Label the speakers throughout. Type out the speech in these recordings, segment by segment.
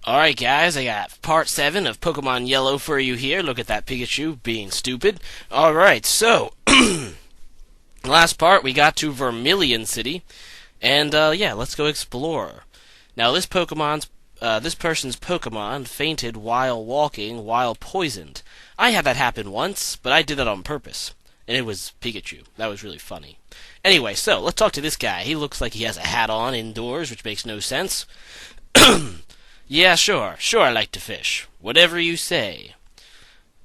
Speaker 1: Alright guys, I got part 7 of Pokemon Yellow for you here. Look at that Pikachu being stupid. Alright, so, last part we got to Vermilion City. And, yeah, let's go explore. Now this person's Pokemon fainted while walking while poisoned. I had that happen once, but I did that on purpose. And it was Pikachu. That was really funny. Anyway, so, let's talk to this guy. He looks like he has a hat on indoors, which makes no sense. Yeah, sure I like to fish. Whatever you say.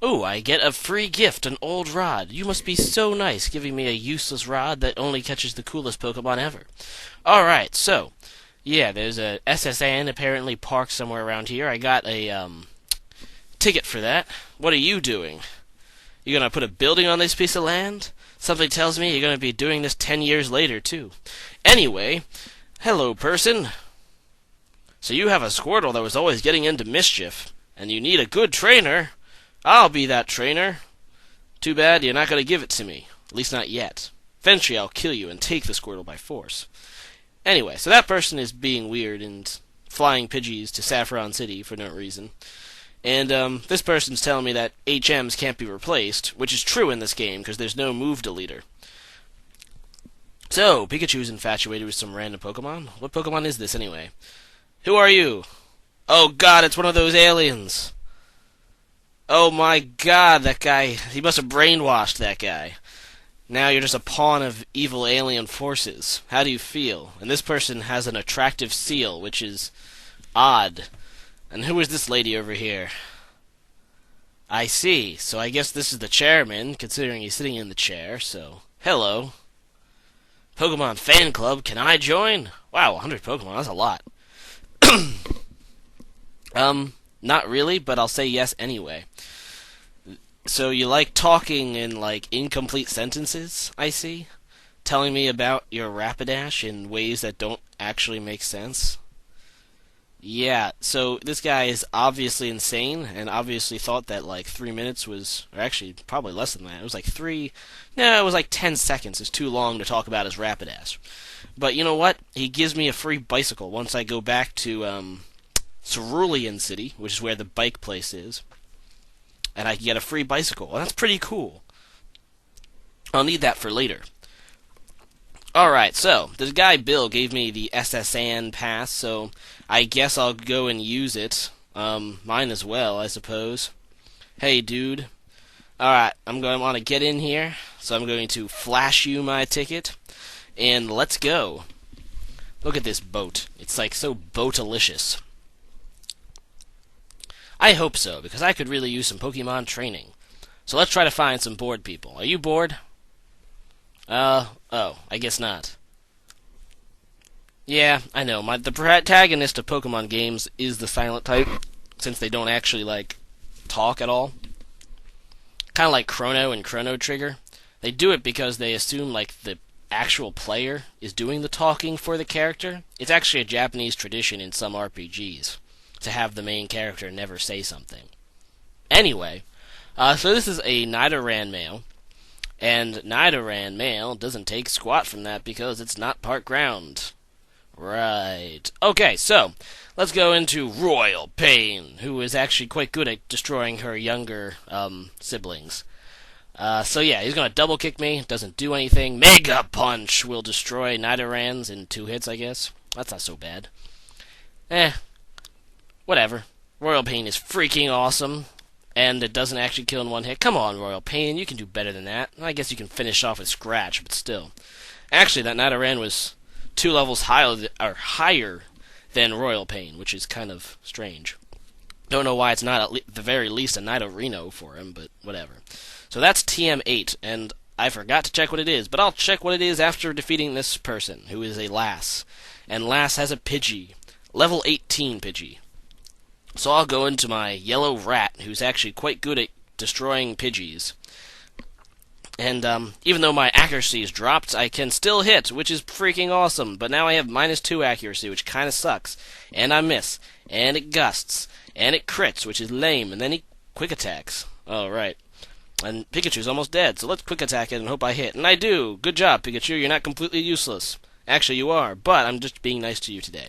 Speaker 1: Ooh, I get a free gift, an old rod. You must be so nice giving me a useless rod that only catches the coolest Pokemon ever. Alright, so, yeah, there's a SSN apparently parked somewhere around here. I got a, ticket for that. What are you doing? You gonna put a building on this piece of land? Something tells me you're gonna be doing this 10 years later, too. Anyway, hello, person. So you have a Squirtle that was always getting into mischief, and you need a good trainer. I'll be that trainer. Too bad you're not going to give it to me. At least not yet. Eventually I'll kill you and take the Squirtle by force. Anyway, so that person is being weird and flying Pidgeys to Saffron City for no reason. And this person's telling me that HMs can't be replaced, which is true in this game because there's no move deleter. So, Pikachu's infatuated with some random Pokemon? What Pokemon is this anyway? Who are you? Oh god, it's one of those aliens. Oh my god, that guy, he must have brainwashed that guy. Now you're just a pawn of evil alien forces. How do you feel? And this person has an attractive seal, which is odd. And who is this lady over here? I see. So I guess this is the chairman, considering he's sitting in the chair, so hello. Pokemon Fan Club, can I join? Wow, 100 Pokemon, that's a lot. Not really, but I'll say yes anyway. So you like talking in, like, incomplete sentences, I see? Telling me about your Rapidash in ways that don't actually make sense? Yeah, so this guy is obviously insane, and obviously thought that, like, 3 minutes was, or actually, probably less than that. It was like it was like 10 seconds. It's too long to talk about his Rapidash. But you know what? He gives me a free bicycle once I go back to, Vermilion City, which is where the bike place is. And I can get a free bicycle. Well, that's pretty cool. I'll need that for later. Alright, so, this guy Bill gave me the SSN pass, so I guess I'll go and use it. Mine as well, I suppose. Hey, dude. Alright, I'm going to want to get in here, so I'm going to flash you my ticket, and let's go. Look at this boat. It's like so boatalicious. I hope so, because I could really use some Pokemon training. So let's try to find some bored people. Are you bored? Oh, I guess not. Yeah, I know. The protagonist of Pokemon games is the silent type, since they don't actually, like, talk at all. Kind of like Chrono and Chrono Trigger. They do it because they assume, like, the actual player is doing the talking for the character. It's actually a Japanese tradition in some RPGs to have the main character never say something. Anyway, so this is a Nidoran male, and Nidoran male doesn't take squat from that because it's not part ground. Right. Okay, so let's go into Royal Pain, who is actually quite good at destroying her younger siblings. So yeah, he's gonna double kick me, doesn't do anything. Mega Punch will destroy Nidorans in 2 hits, I guess. That's not so bad. Whatever. Royal Pain is freaking awesome, and it doesn't actually kill in 1 hit. Come on, Royal Pain, you can do better than that. I guess you can finish off with Scratch, but still. Actually, that Nidoran was 2 levels higher than Royal Pain, which is kind of strange. Don't know why it's not at the very least a Nidorino for him, but whatever. So that's TM8, and I forgot to check what it is, but I'll check what it is after defeating this person, who is a Lass. And Lass has a Pidgey. Level 18 Pidgey. So I'll go into my yellow rat, who's actually quite good at destroying Pidgeys. And even though my accuracy is dropped, I can still hit, which is freaking awesome. But now I have -2 accuracy, which kind of sucks. And I miss. And it gusts. And it crits, which is lame. And then he quick attacks. Alright. And Pikachu's almost dead, so let's quick attack it and hope I hit. And I do! Good job, Pikachu, you're not completely useless. Actually, you are, but I'm just being nice to you today.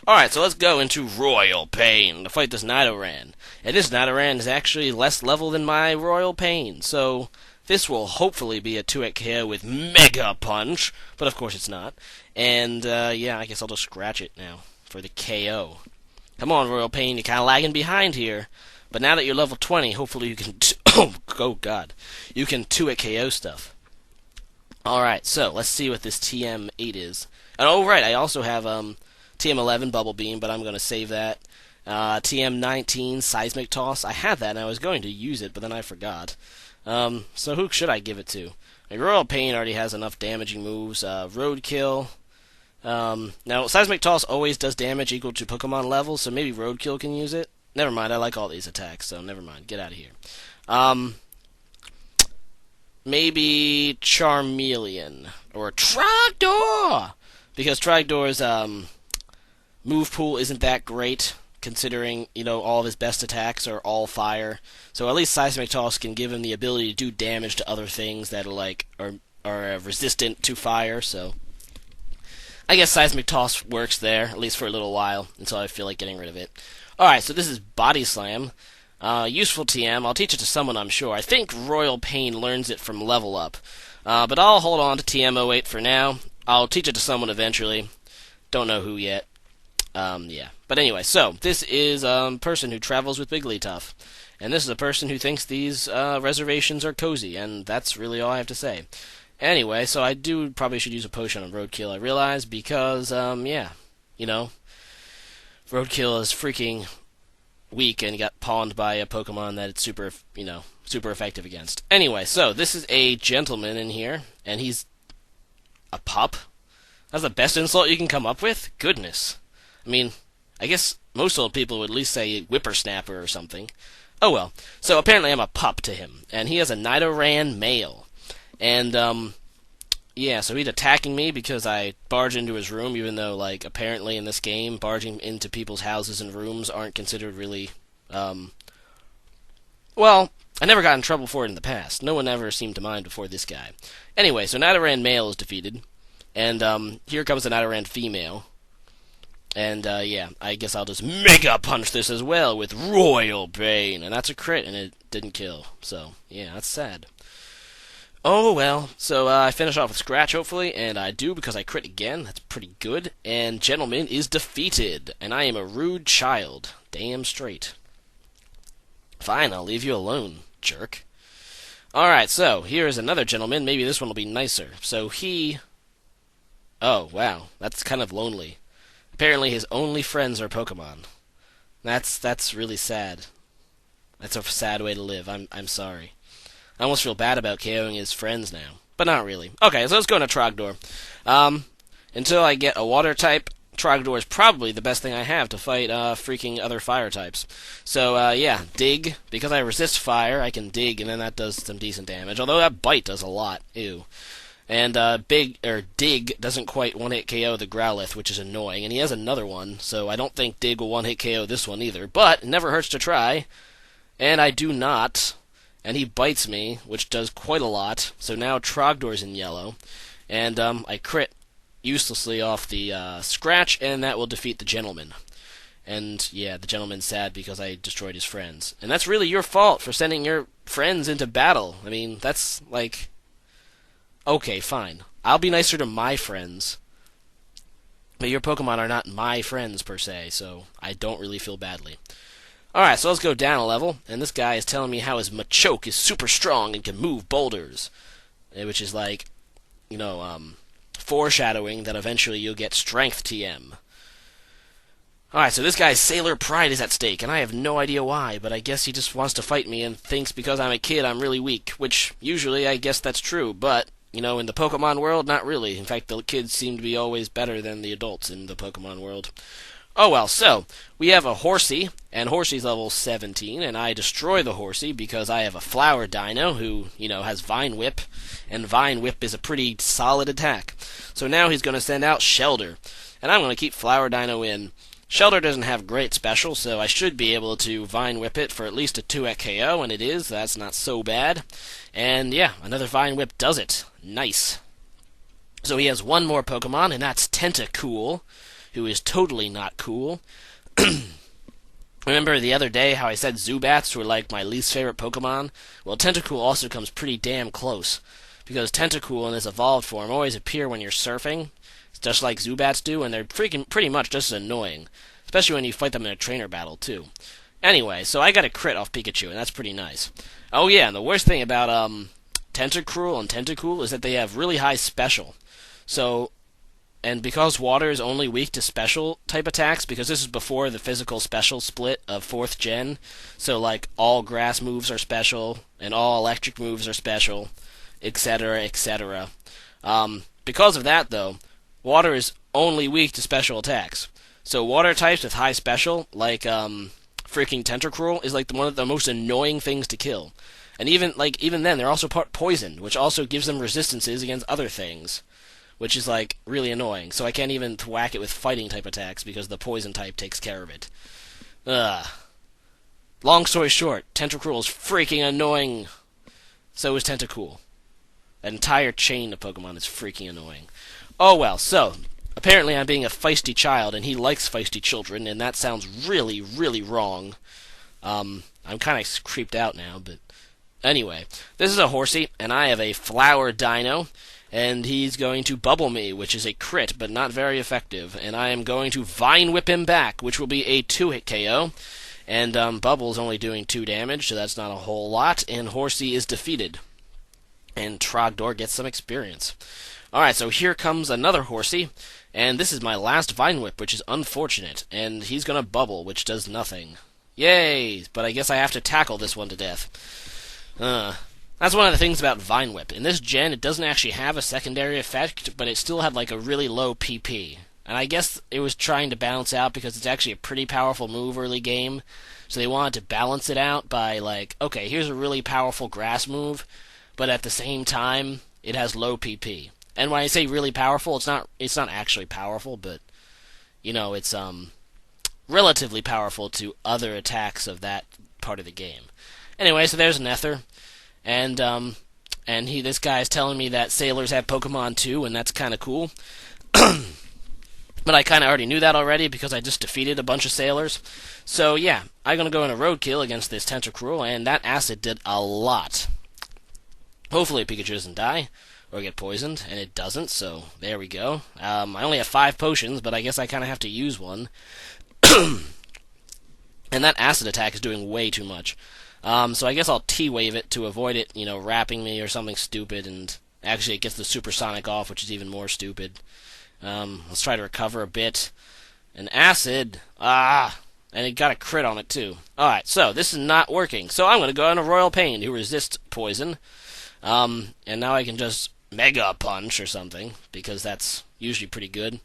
Speaker 1: Alright, so let's go into Royal Pain to fight this Nidoran. And this Nidoran is actually less level than my Royal Pain, so this will hopefully be a 2-hit KO with Mega Punch, but of course it's not. And, yeah, I guess I'll just scratch it now for the KO. Come on, Royal Pain, you're kind of lagging behind here. But now that you're level 20, hopefully you can... oh, God. You can 2-hit KO stuff. Alright, so let's see what this TM8 is. And, oh, right, I also have TM11 Bubble Beam, but I'm going to save that. TM19 Seismic Toss. I had that and I was going to use it, but then I forgot. So who should I give it to? Like, Royal Pain already has enough damaging moves. Roadkill. Now, Seismic Toss always does damage equal to Pokemon level, so maybe Roadkill can use it. Never mind, I like all these attacks, so never mind. Get out of here. Maybe Charmeleon. Or Trogdor! Because Trogdor's move pool isn't that great, considering, you know, all of his best attacks are all fire. So at least Seismic Toss can give him the ability to do damage to other things that are, like, are resistant to fire, so... I guess Seismic Toss works there, at least for a little while, until I feel like getting rid of it. Alright, so this is Body Slam. Useful TM. I'll teach it to someone, I'm sure. I think Royal Pain learns it from Level Up. But I'll hold on to TM08 for now. I'll teach it to someone eventually. Don't know who yet. Yeah. But anyway, so this is a person who travels with Jigglypuff. And this is a person who thinks these reservations are cozy, and that's really all I have to say. Anyway, so I probably should use a potion on Roadkill, I realize, because, yeah, you know, Roadkill is freaking weak and got pawned by a Pokemon that it's super, you know, super effective against. Anyway, so this is a gentleman in here, and he's a pup? That's the best insult you can come up with? Goodness. I mean, I guess most old people would at least say whippersnapper or something. Oh well. So apparently I'm a pup to him, and he has a Nidoran male. And, yeah, so he's attacking me because I barged into his room, even though, like, apparently in this game, barging into people's houses and rooms aren't considered really, well, I never got in trouble for it in the past. No one ever seemed to mind before this guy. Anyway, so Nidoran male is defeated, and, here comes the Nidoran female. And, yeah, I guess I'll just Mega Punch this as well with Royal Pain, and that's a crit, and it didn't kill. So, yeah, that's sad. Oh, well, so I finish off with Scratch, hopefully, and I do because I crit again. That's pretty good. And Gentleman is defeated, and I am a rude child. Damn straight. Fine, I'll leave you alone, jerk. Alright, so here is another gentleman. Maybe this one will be nicer. So he... Oh, wow, that's kind of lonely. Apparently his only friends are Pokemon. That's really sad. That's a sad way to live. I'm sorry. I almost feel bad about KOing his friends now. But not really. Okay, so let's go into Trogdor. Until I get a water type, Trogdor is probably the best thing I have to fight freaking other fire types. So, yeah, Dig. Because I resist fire, I can Dig, and then that does some decent damage. Although that Bite does a lot. Ew. And Dig doesn't quite one-hit KO the Growlithe, which is annoying. And he has another one, so I don't think Dig will one-hit KO this one either. But it never hurts to try. And I do not... And he bites me, which does quite a lot. So now Trogdor's in yellow. And I crit uselessly off the Scratch, and that will defeat the Gentleman. And yeah, the Gentleman's sad because I destroyed his friends. And that's really your fault for sending your friends into battle. I mean, that's like... Okay, fine. I'll be nicer to my friends. But your Pokemon are not my friends, per se, so I don't really feel badly. Alright, so let's go down a level, and this guy is telling me how his Machoke is super strong and can move boulders. Which is like, you know, foreshadowing that eventually you'll get Strength TM. Alright, so this guy's Sailor Pride is at stake, and I have no idea why, but I guess he just wants to fight me and thinks because I'm a kid I'm really weak, which usually I guess that's true, but, you know, in the Pokemon world, not really. In fact, the kids seem to be always better than the adults in the Pokemon world. Oh well, so, we have a Horsey, and Horsey's level 17, and I destroy the Horsey because I have a Flower Dino who, you know, has Vine Whip, and Vine Whip is a pretty solid attack. So now he's going to send out Shelter, and I'm going to keep Flower Dino in. Shelter doesn't have great special, so I should be able to Vine Whip it for at least a 2-hit KO, and it is. That's not so bad. And yeah, another Vine Whip does it. Nice. So he has one more Pokemon, and that's Tentacool, who is totally not cool. Remember the other day how I said Zubats were like my least favorite Pokemon? Well, Tentacool also comes pretty damn close, because Tentacool in his evolved form always appear when you're surfing, just like Zubats do, and they're freaking pretty much just as annoying, especially when you fight them in a trainer battle too. Anyway, so I got a crit off Pikachu, and that's pretty nice. Oh yeah, and the worst thing about Tentacruel and Tentacool is that they have really high special. So, and because water is only weak to special type attacks, because this is before the physical special split of 4th gen, so like all grass moves are special, and all electric moves are special, etc., etc. Because of that, though, water is only weak to special attacks. So water types with high special, like freaking Tentacruel, is like one of the most annoying things to kill. And even then, they're also poisoned, which also gives them resistances against other things, which is like really annoying. So I can't even thwack it with fighting type attacks because the poison type takes care of it. Ugh. Long story short, Tentacruel is freaking annoying. So is Tentacool. An entire chain of Pokemon is freaking annoying. Oh well, so apparently I'm being a feisty child, and he likes feisty children, and that sounds really, really wrong. I'm kind of creeped out now, but anyway, this is a Horsey, and I have a Flower Dino, and he's going to Bubble me, which is a crit, but not very effective, and I am going to Vine Whip him back, which will be a 2-hit KO, and Bubble's only doing 2 damage, so that's not a whole lot, and Horsey is defeated, and Trogdor gets some experience. Alright, so here comes another Horsey, and this is my last Vine Whip, which is unfortunate, and he's gonna Bubble, which does nothing. Yay! But I guess I have to tackle this one to death. That's one of the things about Vine Whip. In this gen, it doesn't actually have a secondary effect, but it still had like a really low PP. And I guess it was trying to balance out because it's actually a pretty powerful move early game, so they wanted to balance it out by like, okay, here's a really powerful grass move, but at the same time, it has low PP. And when I say really powerful, it's not actually powerful, but you know, it's relatively powerful to other attacks of that part of the game. Anyway, so there's Nether, and this guy is telling me that sailors have Pokemon too, and that's kind of cool. But I kind of already knew that already because I just defeated a bunch of sailors. So yeah, I'm gonna go in a roadkill against this Tentacruel, and that acid did a lot. Hopefully Pikachu doesn't die or get poisoned, and it doesn't, so there we go. I only have 5 potions, but I guess I kind of have to use one. And that acid attack is doing way too much. So I guess I'll T-wave it to avoid it, you know, wrapping me or something stupid, and actually it gets the supersonic off, which is even more stupid. Let's try to recover a bit. An acid! And it got a crit on it too. Alright, so this is not working. So I'm going to go on a Royal Pain to resist poison. And now I can just Mega Punch or something, because that's usually pretty good.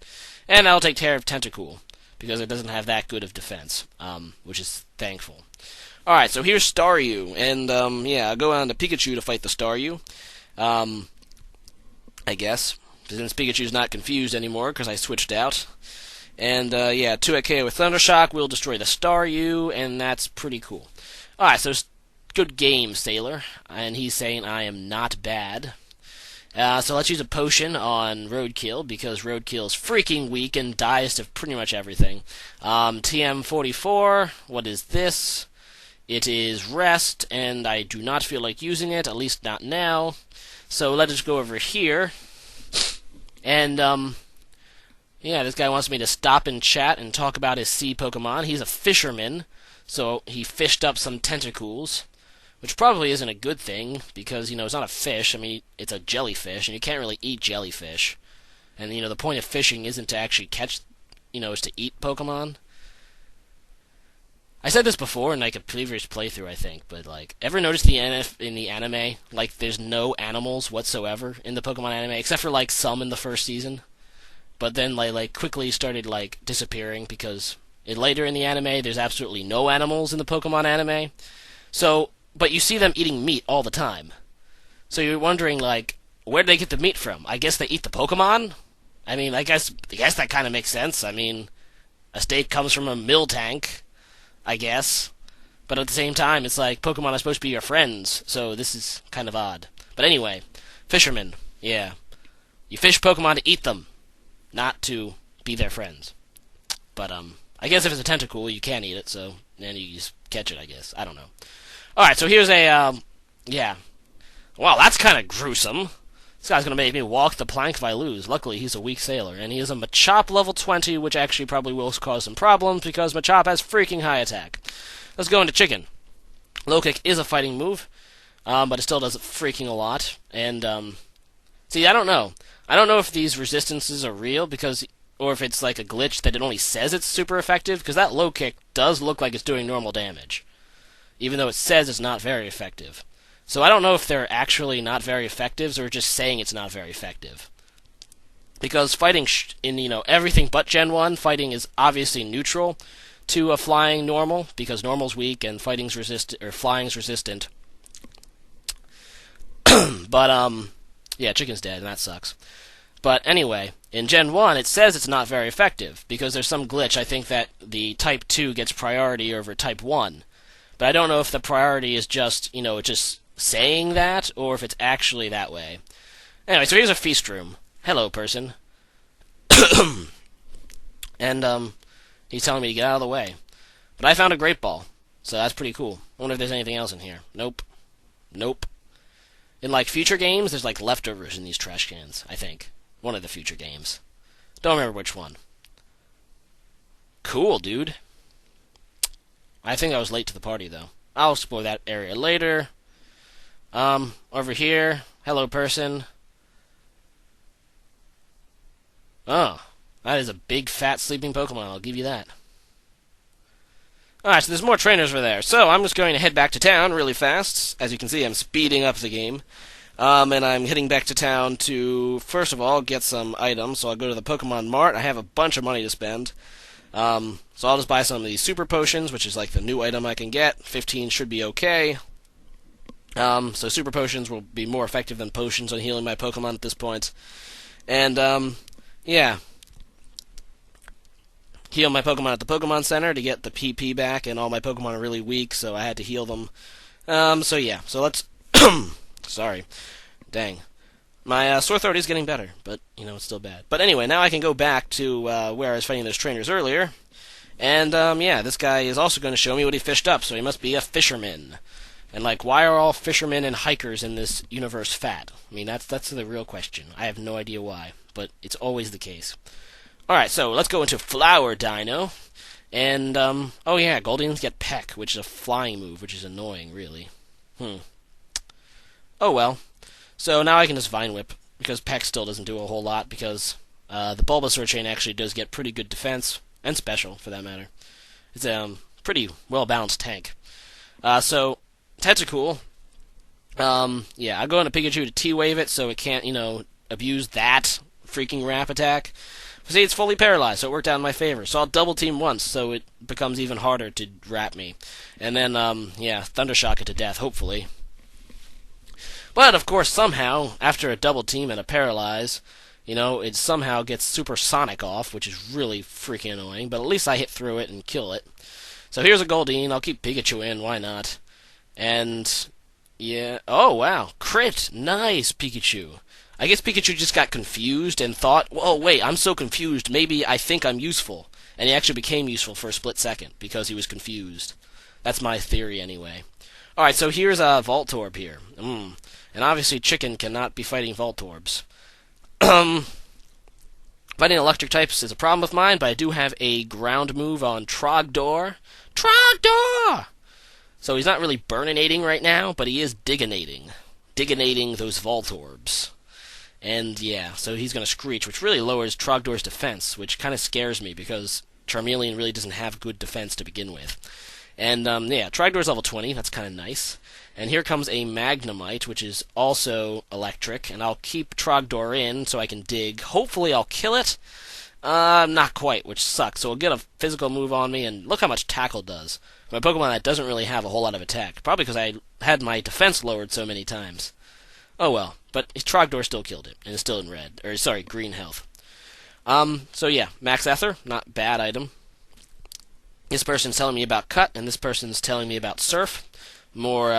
Speaker 1: And I'll take care of Tentacool, because it doesn't have that good of defense, which is thankful. Alright, so here's Staryu, and yeah, I'll go on to Pikachu to fight the Staryu, I guess, since Pikachu's not confused anymore, because I switched out. And yeah, 2-hit KO with Thundershock will destroy the Staryu, and that's pretty cool. Alright, so good game, Sailor, and he's saying I am not bad. So let's use a potion on Roadkill, because Roadkill is freaking weak and dies to pretty much everything. TM44, what is this? It is Rest, and I do not feel like using it, at least not now. So let us go over here. And, yeah, this guy wants me to stop and chat and talk about his sea Pokemon. He's a fisherman, so he fished up some tentacles, which probably isn't a good thing, because, you know, it's not a fish. I mean, it's a jellyfish, and you can't really eat jellyfish. And, you know, the point of fishing isn't to actually catch, you know, is to eat Pokemon. I said this before in, like, a previous playthrough, I think, but, like, ever notice in the anime, like, there's no animals whatsoever in the Pokemon anime, except for, like, some in the first season? But then, like quickly started, like, disappearing, because later in the anime, there's absolutely no animals in the Pokemon anime. So, but you see them eating meat all the time. So you're wondering, like, where'd they get the meat from? I guess they eat the Pokemon? I mean, I guess that kind of makes sense. I mean, a steak comes from a mill tank, I guess. But at the same time, it's like, Pokemon are supposed to be your friends, so this is kind of odd. But anyway, fisherman, yeah. You fish Pokemon to eat them, not to be their friends. But, I guess if it's a Tentacool, you can eat it, so then you just catch it, I guess. I don't know. Alright, so here's a, yeah. Wow, that's kind of gruesome. This guy's gonna make me walk the plank if I lose. Luckily, he's a weak sailor, and he is a Machop level 20, which actually probably will cause some problems, because Machop has freaking high attack. Let's go into Chicken. Low kick is a fighting move, but it still does freaking a lot. And, see, I don't know. I don't know if these resistances are real, or if it's like a glitch that it only says it's super effective, because that low kick does look like it's doing normal damage, even though it says it's not very effective. So I don't know if they're actually not very effective, or just saying it's not very effective. Because fighting in, everything but Gen 1, fighting is obviously neutral to a flying normal, because normal's weak and flying's resistant. But, yeah, Chicken's dead, and that sucks. But anyway, in Gen 1, it says it's not very effective, because there's some glitch. I think that the Type 2 gets priority over Type 1. But I don't know if the priority is just, just saying that, or if it's actually that way. Anyway, so here's a feast room. Hello, person. And, he's telling me to get out of the way. But I found a Great Ball, so that's pretty cool. I wonder if there's anything else in here. Nope. Nope. In, future games, there's, leftovers in these trash cans, I think. One of the future games. Don't remember which one. Cool, dude. I think I was late to the party, though. I'll explore that area later. Over here. Hello, person. Oh. That is a big, fat, sleeping Pokemon, I'll give you that. Alright, so there's more trainers over there. So, I'm just going to head back to town really fast. As you can see, I'm speeding up the game. And I'm heading back to town to, first of all, get some items. So I'll go to the Pokemon Mart. I have a bunch of money to spend. So I'll just buy some of these Super Potions, which is the new item I can get. 15 should be okay. So Super Potions will be more effective than potions on healing my Pokemon at this point. And, yeah. Heal my Pokemon at the Pokemon Center to get the PP back, and all my Pokemon are really weak, so I had to heal them. So yeah, so let's... Sorry. Dang. My sore throat is getting better, but, it's still bad. But anyway, now I can go back to where I was fighting those trainers earlier. And, yeah, this guy is also going to show me what he fished up, so he must be a fisherman. And, why are all fishermen and hikers in this universe fat? I mean, that's the real question. I have no idea why, but it's always the case. Alright, so let's go into Flower Dino. And, oh yeah, Goldeens get Peck, which is a flying move, which is annoying, really. Oh well. So now I can just Vine Whip, because Peck still doesn't do a whole lot, because the Bulbasaur chain actually does get pretty good defense, and special, for that matter. It's a pretty well-balanced tank. So, Tentacool, yeah, I'll go into Pikachu to T-Wave it, so it can't, abuse that freaking Wrap attack. See, it's fully paralyzed, so it worked out in my favor. So I'll double team once, so it becomes even harder to Wrap me. And then, yeah, Thundershock it to death, hopefully. But, of course, somehow, after a double team and a paralyze, it somehow gets Supersonic off, which is really freaking annoying. But at least I hit through it and kill it. So here's a Goldeen. I'll keep Pikachu in, why not? And, yeah, oh, wow, crit, nice, Pikachu. I guess Pikachu just got confused and thought, whoa, wait, I'm so confused, maybe I think I'm useful. And he actually became useful for a split second, because he was confused. That's my theory, anyway. Alright, so here's a Voltorb here. And obviously Chicken cannot be fighting Voltorbs. Fighting electric types is a problem of mine, but I do have a ground move on Trogdor. Trogdor! So he's not really burninating right now, but he is Digginating. Digginating those Voltorbs. And yeah, so he's going to Screech, which really lowers Trogdor's defense, which kind of scares me because Charmeleon really doesn't have good defense to begin with. And yeah, Trogdor's level 20, that's kind of nice. And here comes a Magnemite, which is also electric, and I'll keep Trogdor in so I can dig. Hopefully I'll kill it. Not quite, which sucks. So it'll get a physical move on me, and look how much Tackle does. My Pokemon that doesn't really have a whole lot of attack, probably because I had my defense lowered so many times. Oh well, but Trogdor still killed it, and is still in red, or sorry, green health. So yeah, Max Ether, not bad item. This person's telling me about Cut, and this person's telling me about Surf. More,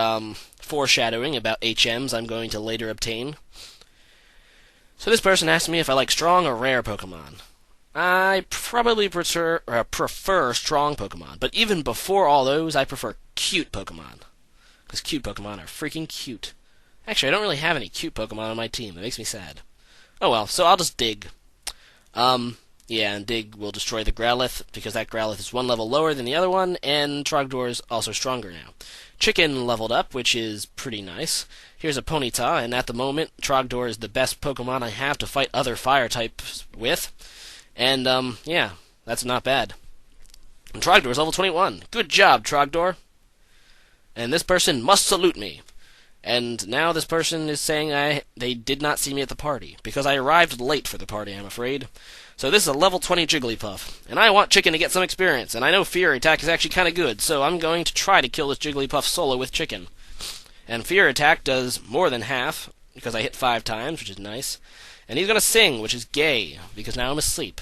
Speaker 1: foreshadowing about HMs I'm going to later obtain. So this person asked me if I like strong or rare Pokemon. I probably prefer strong Pokemon, but even before all those, I prefer cute Pokemon. Because cute Pokemon are freaking cute. Actually, I don't really have any cute Pokemon on my team. That makes me sad. Oh well, so I'll just dig. Yeah, and dig will destroy the Growlithe, because that Growlithe is one level lower than the other one, and Trogdor is also stronger now. Chicken leveled up, which is pretty nice. Here's a Ponyta, and at the moment, Trogdor is the best Pokemon I have to fight other fire types with. And, yeah, that's not bad. And Trogdor is level 21. Good job, Trogdor. And this person must salute me. And now this person is saying they did not see me at the party, because I arrived late for the party, I'm afraid. So this is a level 20 Jigglypuff, and I want Chicken to get some experience, and I know Fury Attack is actually kind of good, so I'm going to try to kill this Jigglypuff solo with Chicken. And Fury Attack does more than half, because I hit 5 times, which is nice. And he's going to sing, which is gay, because now I'm asleep.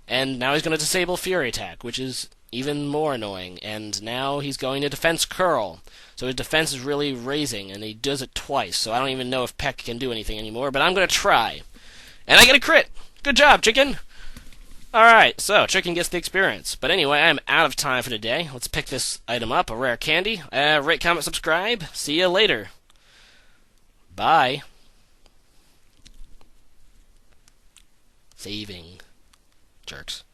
Speaker 1: And now he's going to disable Fury Attack, which is even more annoying. And now he's going to Defense Curl. So his defense is really raising, and he does it twice. So I don't even know if Peck can do anything anymore, but I'm going to try. And I get a crit! Good job, Chicken! Alright, so Chicken gets the experience. But anyway, I'm out of time for today. Let's pick this item up, a rare candy. Rate, comment, subscribe. See you later. Bye. Saving. Jerks.